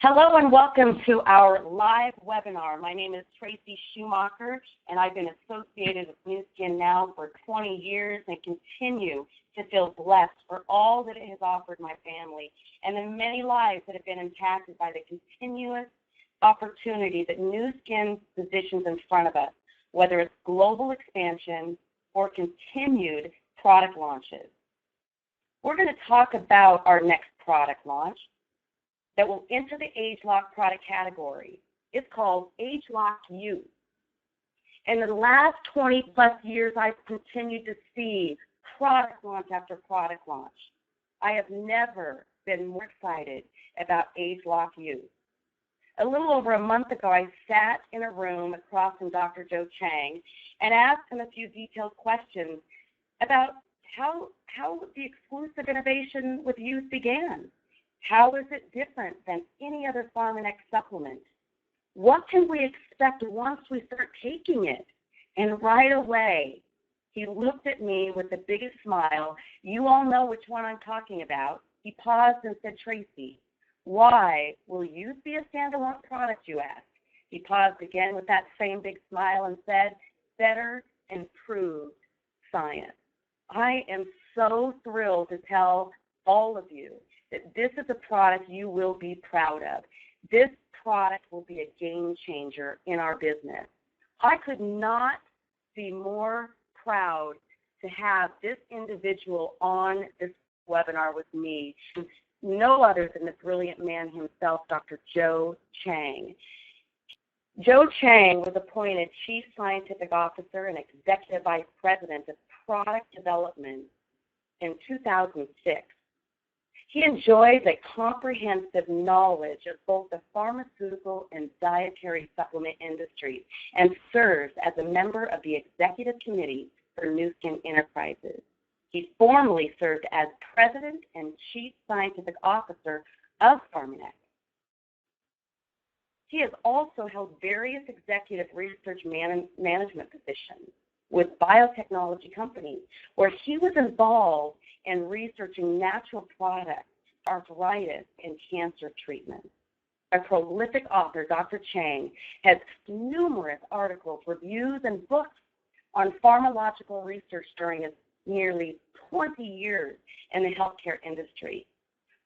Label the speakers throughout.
Speaker 1: Hello and welcome to our live webinar. My name is Tracy Schumacher, and I've been associated with Nu Skin now for 20 years and continue to feel blessed for all that it has offered my family and the many lives that have been impacted by the continuous opportunity that Nu Skin positions in front of us, whether it's global expansion or continued product launches. We're going to talk about our next product launch that will enter the ageLOC product category. It's called ageLOC Youth. In the last 20 plus years, I've continued to see product launch after product launch. I have never been more excited about ageLOC Youth. A little over a month ago, I sat in a room across from Dr. Joe Chang and asked him a few detailed questions about how the exclusive innovation with youth began. How is it different than any other Pharmanex supplement? What can we expect once we start taking it? And right away, he looked at me with the biggest smile. You all know which one I'm talking about. He paused and said, Tracy, why will youth be a standalone product, you asked? He paused again with that same big smile and said, better improved science. I am so thrilled to tell all of you that this is a product you will be proud of. This product will be a game changer in our business. I could not be more proud to have this individual on this webinar with me, no other than the brilliant man himself, Dr. Joe Chang. Joe Chang was appointed Chief Scientific Officer and Executive Vice President of Product Development in 2006. He enjoys a comprehensive knowledge of both the pharmaceutical and dietary supplement industry and serves as a member of the Executive Committee for Nu Skin Enterprises. He formerly served as President and Chief Scientific Officer of Pharmanex. He has also held various executive research management positions with biotechnology companies, where he was involved in researching natural products, arthritis, and cancer treatment. A prolific author, Dr. Chang has numerous articles, reviews, and books on pharmacological research during his nearly 20 years in the healthcare industry.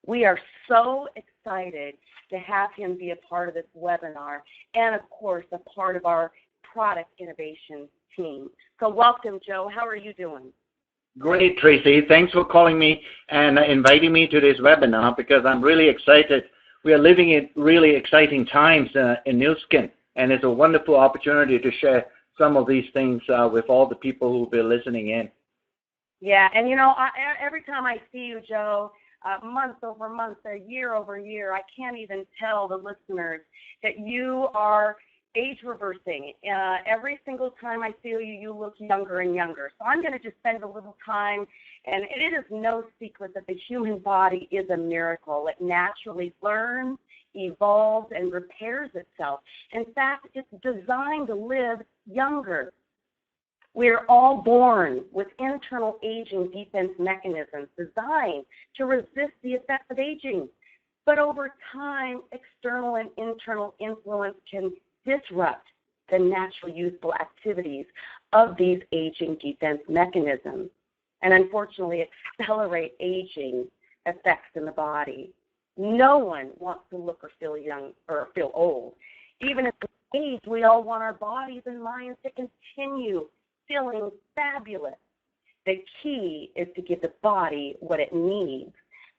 Speaker 1: We are so excited to have him be a part of this webinar and, of course, a part of our product innovation team. So welcome, Joe. How are you doing?
Speaker 2: Great, Tracy. Thanks for calling me and inviting me to this webinar because I'm really excited. We are living in really exciting times in Nu Skin, and it's a wonderful opportunity to share some of these things with all the people who will be listening in.
Speaker 1: Yeah, and you know, every time I see you, Joe, month over month, year over year, I can't even tell the listeners that you are age reversing. Every single time I see you, you look younger and younger. So I'm going to just spend a little time, and it is no secret that the human body is a miracle. It naturally learns, evolves, and repairs itself. In fact, it's designed to live younger. We're all born with internal aging defense mechanisms designed to resist the effects of aging. But over time, external and internal influence can disrupt the natural youthful activities of these aging defense mechanisms and unfortunately accelerate aging effects in the body. No one wants to look or feel young or feel old. Even at the age, we all want our bodies and minds to continue feeling fabulous. The key is to give the body what it needs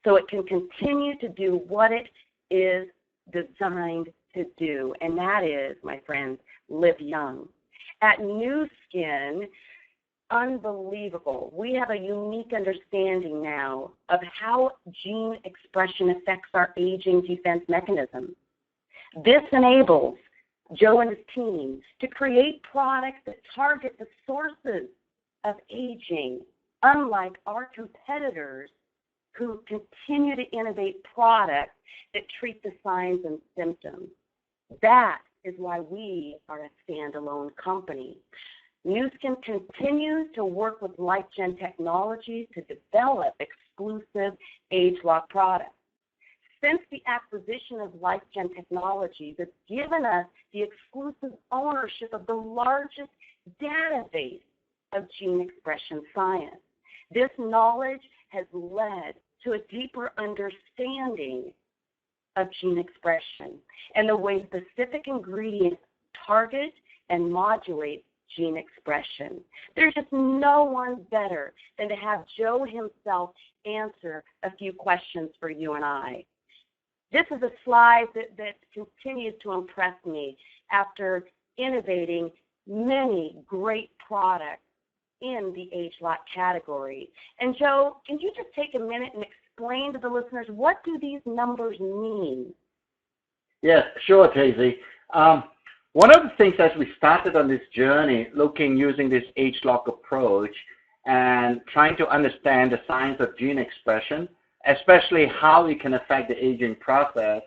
Speaker 1: so it can continue to do what it is designed to do, and that is, my friends, live young. At Nu Skin, unbelievable. We have a unique understanding now of how gene expression affects our aging defense mechanism. This enables Joe and his team to create products that target the sources of aging, unlike our competitors who continue to innovate products that treat the signs and symptoms. That is why we are a standalone company. Nu Skin continues to work with LifeGen Technologies to develop exclusive ageLOC products. Since the acquisition of LifeGen Technologies, it's given us the exclusive ownership of the largest database of gene expression science. This knowledge has led to a deeper understanding of gene expression and the way specific ingredients target and modulate gene expression. There's just no one better than to have Joe himself answer a few questions for you and I. This is a slide that continues to impress me after innovating many great products in the ageLOC category. And Joe, can you just take a minute and explain to the listeners, what do these numbers mean?
Speaker 2: Yes, sure, Tracy. One of the things as we started on this journey, using this ageLOC approach and trying to understand the science of gene expression, especially how it can affect the aging process,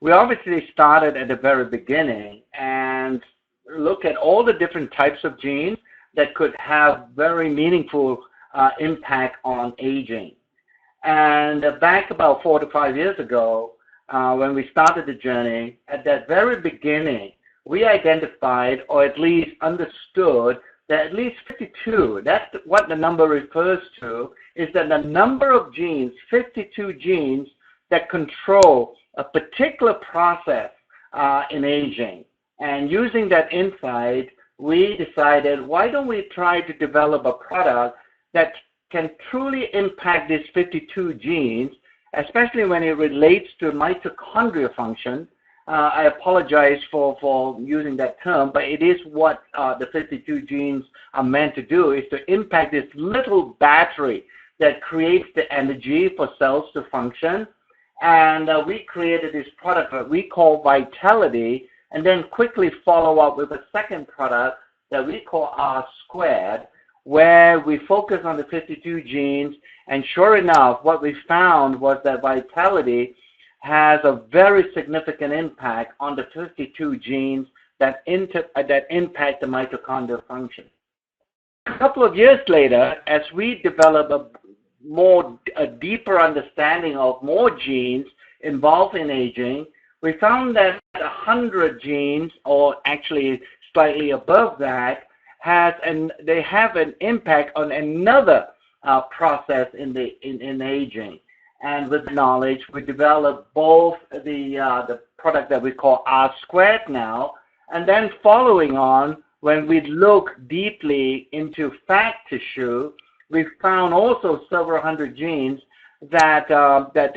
Speaker 2: we obviously started at the very beginning and look at all the different types of genes that could have very meaningful impact on aging. And back about 4 to 5 years ago, when we started the journey, at that very beginning, we identified, or at least understood, that at least 52, that's what the number refers to, is that the number of genes, 52 genes, that control a particular process in aging. And using that insight, we decided, why don't we try to develop a product that can truly impact these 52 genes, especially when it relates to mitochondrial function. I apologize for using that term, but it is what the 52 genes are meant to do, is to impact this little battery that creates the energy for cells to function. And we created this product that we call Vitality, and then quickly follow up with a second product that we call R², where we focus on the 52 genes. And sure enough, what we found was that Vitality has a very significant impact on the 52 genes that impact the mitochondrial function. A couple of years later, as we develop a deeper understanding of more genes involved in aging, we found that 100 genes, or actually slightly above that, they have an impact on another process in aging. And with knowledge, we developed both the product that we call R² now, and then following on, when we look deeply into fat tissue, we found also several hundred genes that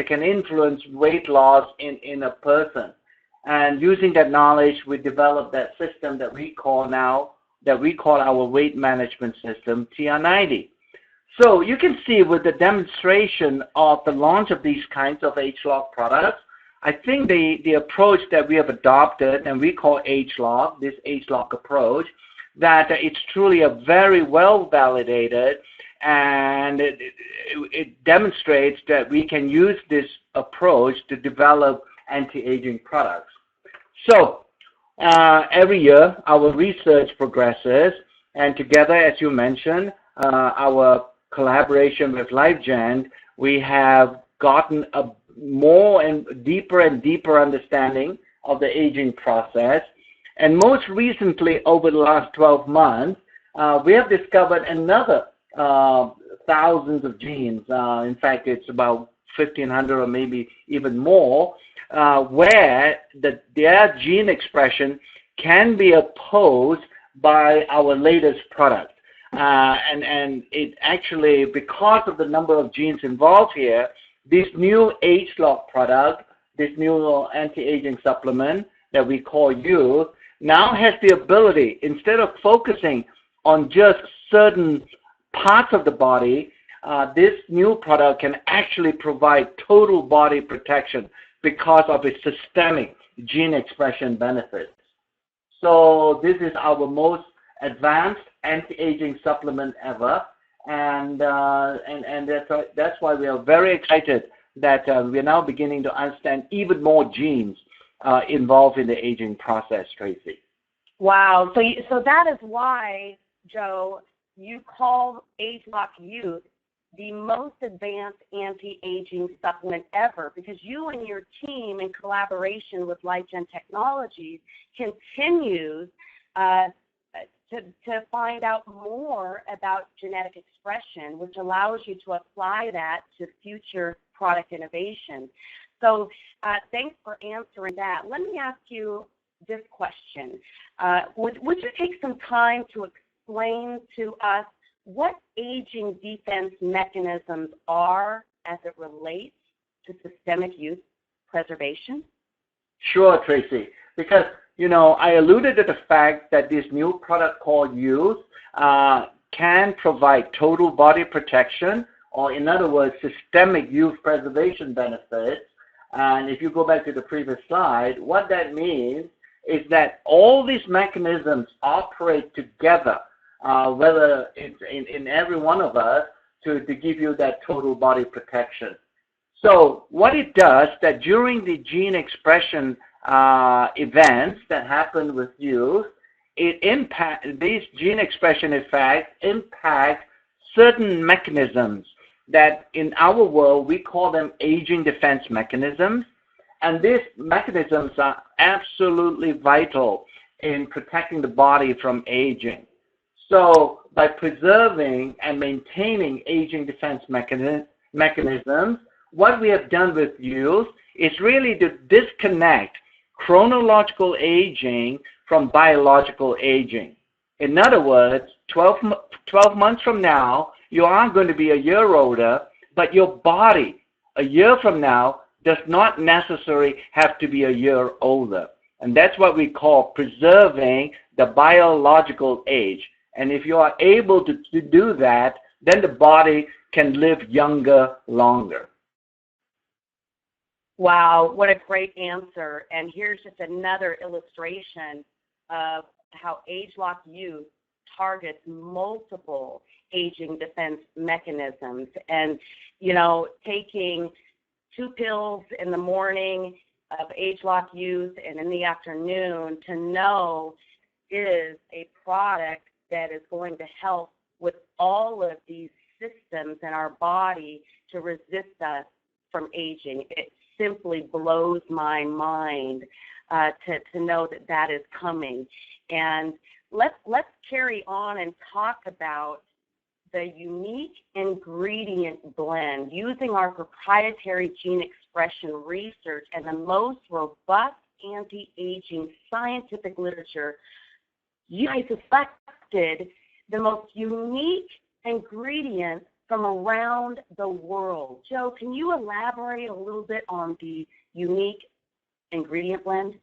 Speaker 2: can influence weight loss in a person. And using that knowledge, we developed that system that we call our weight management system, TR90. So you can see with the demonstration of the launch of these kinds of ageLOC products, I think the approach that we have adopted, and we call ageLOC, this ageLOC approach, that it's truly a very well validated, and it demonstrates that we can use this approach to develop anti-aging products. So every year our research progresses, and together, as you mentioned, our collaboration with LifeGen, we have gotten a more and deeper understanding of the aging process. And most recently, over the last 12 months, we have discovered another thousands of genes. In fact, it's about 1,500 or maybe even more, where their gene expression can be opposed by our latest product. And it actually, because of the number of genes involved here, this new ageLOC product, this new anti-aging supplement that we call Youth, now has the ability, instead of focusing on just certain parts of the body, this new product can actually provide total body protection because of its systemic gene expression benefits. So this is our most advanced anti-aging supplement ever, and that's why we are very excited that we are now beginning to understand even more genes involved in the aging process, Tracy.
Speaker 1: Wow. So that is why, Joe, you call ageLOC Youth the most advanced anti-aging supplement ever, because you and your team, in collaboration with LifeGen Technologies, continues to find out more about genetic expression, which allows you to apply that to future product innovation. So thanks for answering that. Let me ask you this question. Would you take some time to explain to us what aging defense mechanisms are as it relates to systemic youth preservation?
Speaker 2: Sure, Tracy, because, I alluded to the fact that this new product called Youth can provide total body protection, or in other words, systemic youth preservation benefits. And if you go back to the previous slide, what that means is that all these mechanisms operate together, whether it's in every one of us, to give you that total body protection. So what it does, that during the gene expression events that happen with youth, these gene expression effects impact certain mechanisms that in our world we call them aging defense mechanisms. And these mechanisms are absolutely vital in protecting the body from aging. So by preserving and maintaining aging defense mechanisms, what we have done with youth is really to disconnect chronological aging from biological aging. In other words, 12 months from now, you are going to be a year older, but your body a year from now does not necessarily have to be a year older. And that's what we call preserving the biological age. And if you are able to do that, then the body can live younger, longer.
Speaker 1: Wow, what a great answer. And here's just another illustration of how ageLOC Youth targets multiple aging defense mechanisms. And, taking 2 pills in the morning of ageLOC Youth and in the afternoon to know is a product that is going to help with all of these systems in our body to resist us from aging. It simply blows my mind to know that that is coming. And let's carry on and talk about the unique ingredient blend using our proprietary gene expression research and the most robust anti-aging scientific literature. You guys selected the most unique ingredients from around the world. Joe, can you elaborate a little bit on the unique ingredient blend?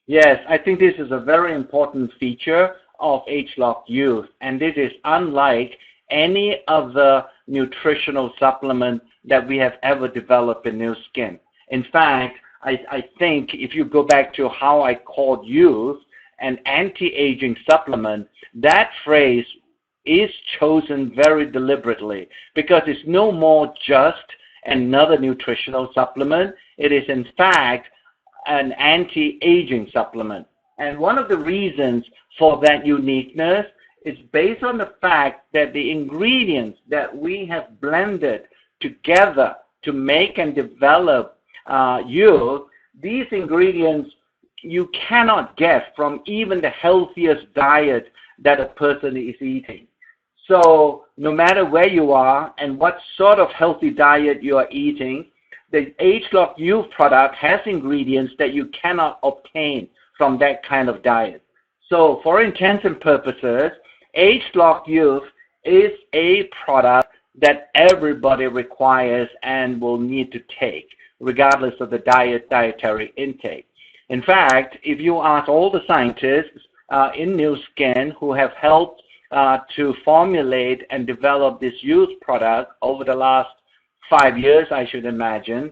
Speaker 2: Yes, I think this is a very important feature of ageLOC Youth, and this is unlike any other nutritional supplement that we have ever developed in Nu Skin. In fact, I think if you go back to how I called Youth an anti-aging supplement, that phrase is chosen very deliberately because it's no more just another nutritional supplement. It is in fact an anti-aging supplement. And one of the reasons for that uniqueness is based on the fact that the ingredients that we have blended together to make and develop Youth, these ingredients you cannot get from even the healthiest diet that a person is eating. So no matter where you are and what sort of healthy diet you are eating, the ageLOC Youth product has ingredients that you cannot obtain from that kind of diet. So for intents and purposes, ageLOC Youth is a product that everybody requires and will need to take, regardless of the dietary intake. In fact, if you ask all the scientists in Nu Skin who have helped to formulate and develop this Youth product over the last 5 years, I should imagine,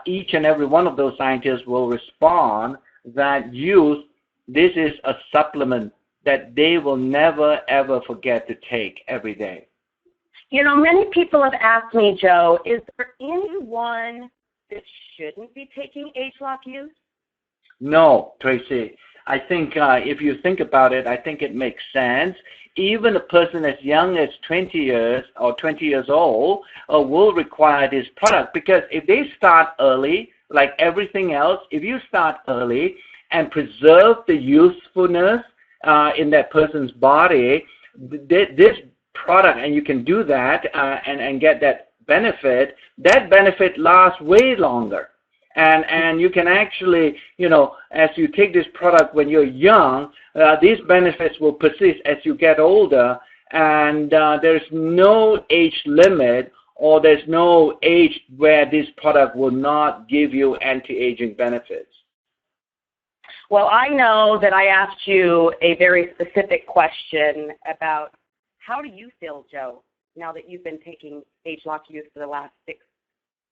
Speaker 2: each and every one of those scientists will respond that Youth, this is a supplement that they will never, ever forget to take every day.
Speaker 1: Many people have asked me, Joe, is there anyone that shouldn't be taking ageLOC Youth?
Speaker 2: No, Tracy. I think if you think about it, I think it makes sense. even a person as young as 20 years or 20 years old will require this product, because if they start early, like everything else, if you start early and preserve the usefulness in that person's body, this product, and you can do that and get that benefit lasts way longer. And you can actually, as you take this product when you're young, these benefits will persist as you get older, and there's no age limit, or there's no age where this product will not give you anti-aging benefits.
Speaker 1: Well, I know that I asked you a very specific question about how do you feel, Joe, now that you've been taking ageLOC Youth for the last 6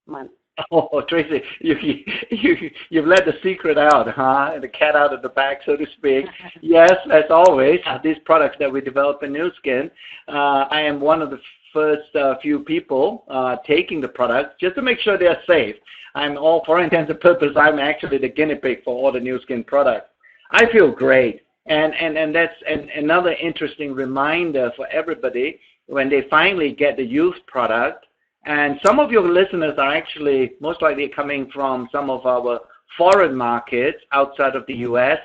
Speaker 1: months?
Speaker 2: Oh, Tracy, you've let the secret out, huh? And the cat out of the bag, so to speak. Yes, as always, these products that we develop in Nu Skin, I am one of the first few people taking the products just to make sure they're safe. For intents and purposes, I'm actually the guinea pig for all the Nu Skin products. I feel great, and that's another interesting reminder for everybody when they finally get the youth product. And some of your listeners are actually most likely coming from some of our foreign markets outside of the U.S.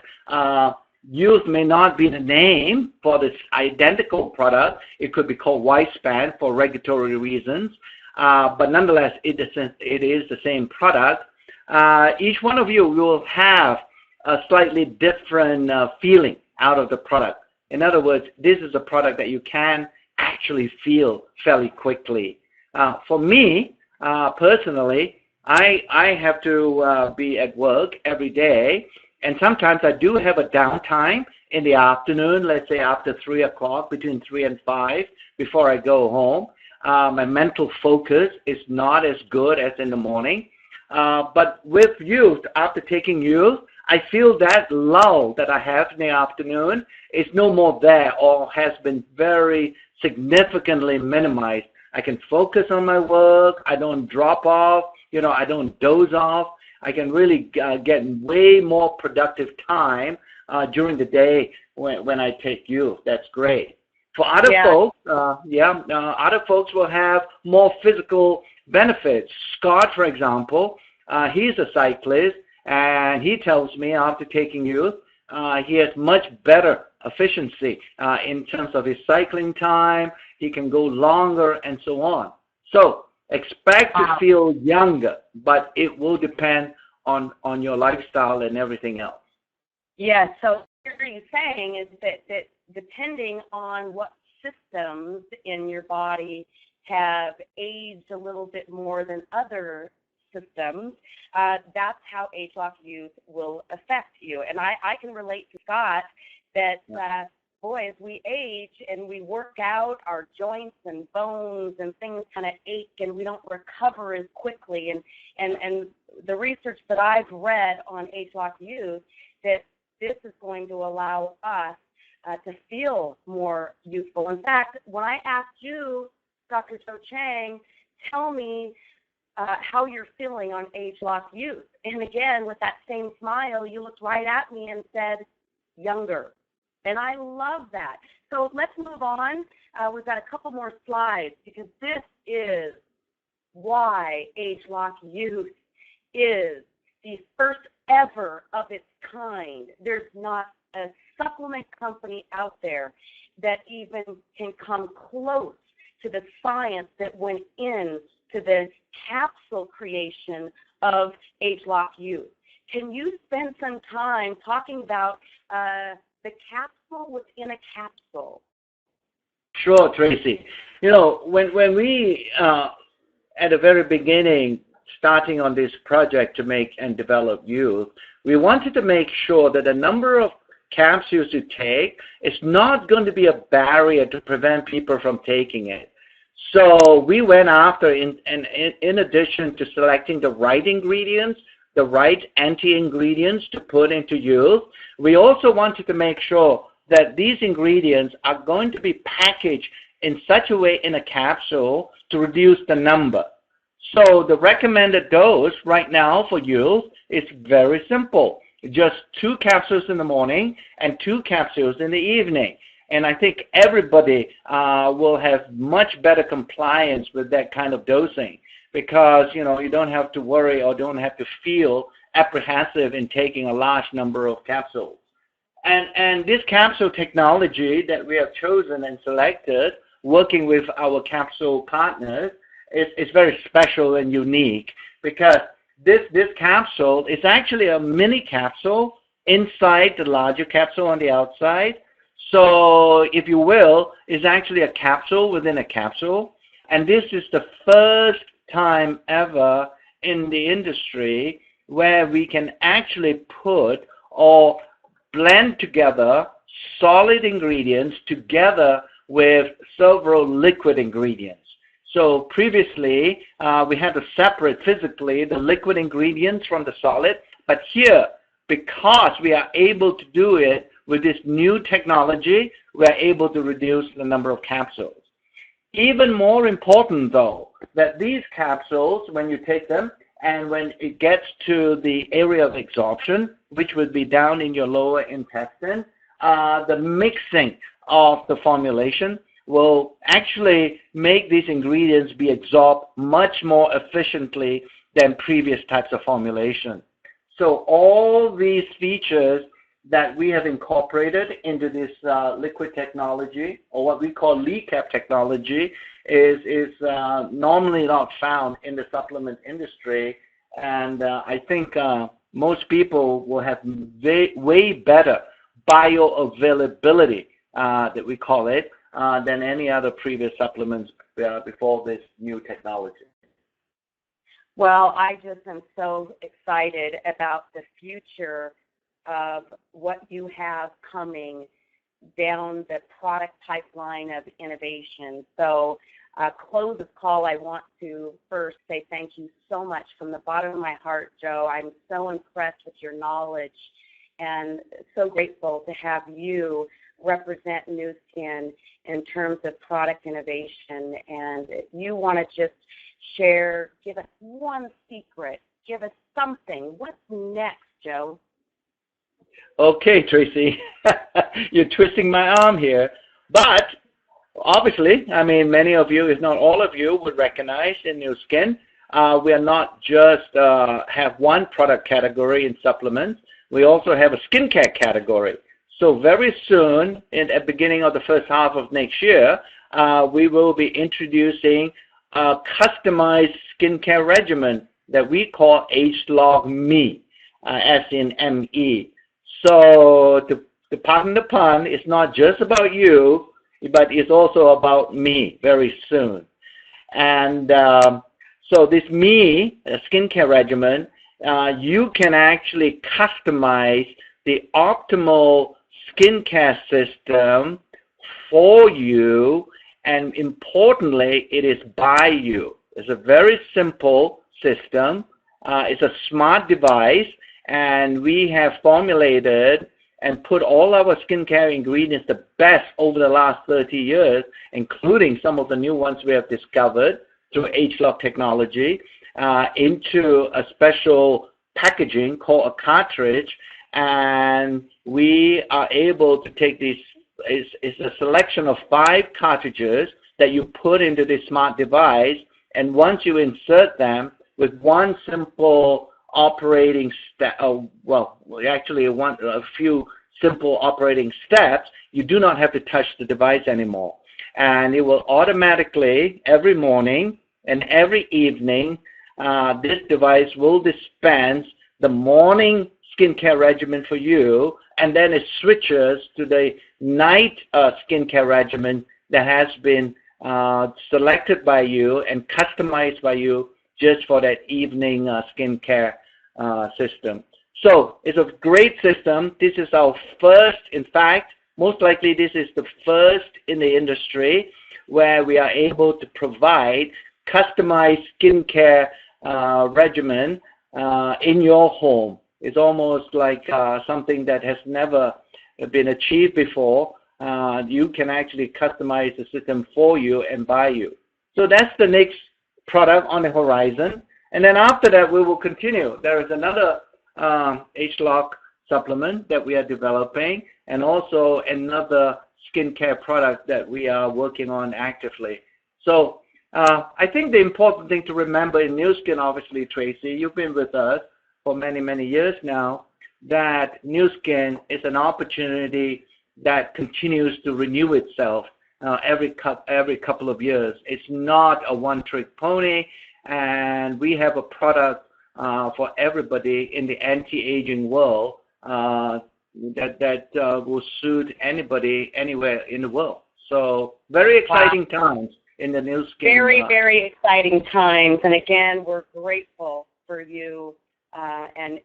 Speaker 2: Youth may not be the name for this identical product. It could be called Wispan for regulatory reasons. But nonetheless, it is the same product. Each one of you will have a slightly different feeling out of the product. In other words, this is a product that you can actually feel fairly quickly. For me, personally, I have to be at work every day, and sometimes I do have a downtime in the afternoon, let's say after 3 o'clock, between 3 and 5, before I go home. My mental focus is not as good as in the morning. But with youth, after taking youth, I feel that lull that I have in the afternoon is no more there, or has been very significantly minimized. I can focus on my work. I don't drop off. I don't doze off. I can really get way more productive time during the day when I take youth. That's great. For other folks, other folks will have more physical benefits. Scott, for example, he's a cyclist, and he tells me after taking youth, he has much better efficiency in terms of his cycling time. He can go longer and so on. So expect to feel younger, but it will depend on your lifestyle and everything else.
Speaker 1: Yeah, so what you're saying is that depending on what systems in your body have aged a little bit more than other systems, that's how ageLOC Youth will affect you. And I can relate to Scott that, boy, as we age and we work out, our joints and bones and things kind of ache, and we don't recover as quickly. And the research that I've read on ageLOC Youth, that this is going to allow us to feel more youthful. In fact, when I asked you, Dr. Joe Chang, tell me how you're feeling on ageLOC Youth. And again, with that same smile, you looked right at me and said, younger. And I love that. So let's move on. We've got a couple more slides, because this is why ageLOC Youth is the first ever of its kind. There's not a supplement company out there that even can come close to the science that went in to the capsule creation of ageLOC Youth. Can you spend some time talking about the capsule within a capsule?
Speaker 2: Sure, Tracy. When we, at the very beginning, starting on this project to make and develop youth, we wanted to make sure that the number of capsules you take is not going to be a barrier to prevent people from taking it. So we went after, in addition to selecting the right ingredients, the right anti-ingredients to put into youth, we also wanted to make sure that these ingredients are going to be packaged in such a way in a capsule to reduce the number. So the recommended dose right now for youth is very simple. Just 2 capsules in the morning and 2 capsules in the evening. And I think everybody will have much better compliance with that kind of dosing because, you know, you don't have to worry or don't have to feel apprehensive in taking a large number of capsules. And this capsule technology that we have chosen and selected, working with our capsule partners, is very special and unique because this capsule is actually a mini capsule inside the larger capsule on the outside. So, if you will, it's actually a capsule within a capsule. And this is the first time ever in the industry where we can actually put or blend together solid ingredients together with several liquid ingredients. So previously, we had to separate physically the liquid ingredients from the solid, but here, because we are able to do it with this new technology, we are able to reduce the number of capsules. Even more important, though, that these capsules, when you take them, and when it gets to the area of absorption, which would be down in your lower intestine, the mixing of the formulation will actually make these ingredients be absorbed much more efficiently than previous types of formulation. So all these features that we have incorporated into this liquid technology, or what we call LECAP technology, is normally not found in the supplement industry. And I think most people will have way better bioavailability, that we call it, than any other previous supplements before this new technology.
Speaker 1: Well, I just am so excited about the future of what you have coming down the product pipeline of innovation. So, close this call, I want to first say thank you so much from the bottom of my heart, Joe. I'm so impressed with your knowledge and so grateful to have you represent Nu Skin in terms of product innovation. And if you want to just share, give us one secret, give us something. What's next, Joe?
Speaker 2: Okay, Tracy, you're twisting my arm here, but obviously, I mean, many of you, if not all of you, would recognize in Nu Skin, we are not just have one product category in supplements, we also have a skincare category. So very soon, at the beginning of the first half of next year, we will be introducing a customized skincare regimen that we call ageLOC Me, as in M-E. So to pardon the pun, it's not just about you, but it's also about me very soon. And so this Me, a skincare regimen, you can actually customize the optimal skincare system for you, and importantly, it is by you. It's a very simple system. It's a smart device, and we have formulated and put all our skincare ingredients, the best over the last 30 years, including some of the new ones we have discovered through ageLOC technology, into a special packaging called a cartridge. And we are able to take these, it's a selection of 5 cartridges that you put into this smart device, and once you insert them with one simple operating step, a few simple operating steps, you do not have to touch the device anymore. And it will automatically, every morning and every evening, this device will dispense the morning skincare regimen for you, and then it switches to the night skincare regimen that has been selected by you and customized by you just for that evening skincare system. So it's a great system. This is our first, in fact, most likely this is the first in the industry where we are able to provide customized skincare regimen in your home. It's almost like something that has never been achieved before. You can actually customize the system for you and by you. So that's the next product on the horizon. And then after that, we will continue. There is another ageLOC supplement that we are developing, and also another skincare product that we are working on actively. So I think the important thing to remember in Nu Skin, obviously, Tracy, you've been with us for many, many years now, that Nu Skin is an opportunity that continues to renew itself every couple of years. It's not a one-trick pony, and we have a product for everybody in the anti-aging world that will suit anybody anywhere in the world. So very exciting times in the Nu Skin.
Speaker 1: Very, very exciting times. And again, we're grateful for you and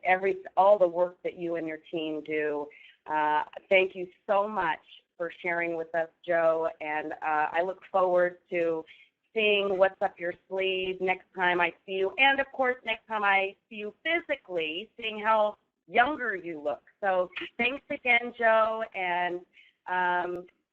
Speaker 1: all the work that you and your team do. Thank you so much for sharing with us, Joe. And I look forward to seeing what's up your sleeve next time I see you. And, of course, next time I see you physically, seeing how younger you look. So thanks again, Joe. And,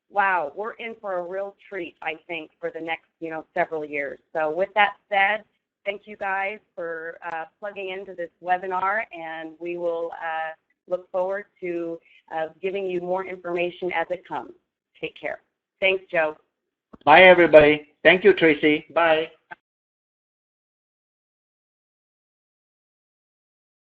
Speaker 1: wow, we're in for a real treat, I think, for the next, several years. So with that said, thank you guys for plugging into this webinar, and we will look forward to giving you more information as it comes. Take care. Thanks, Joe.
Speaker 2: Bye, everybody. Thank you, Tracy. Bye.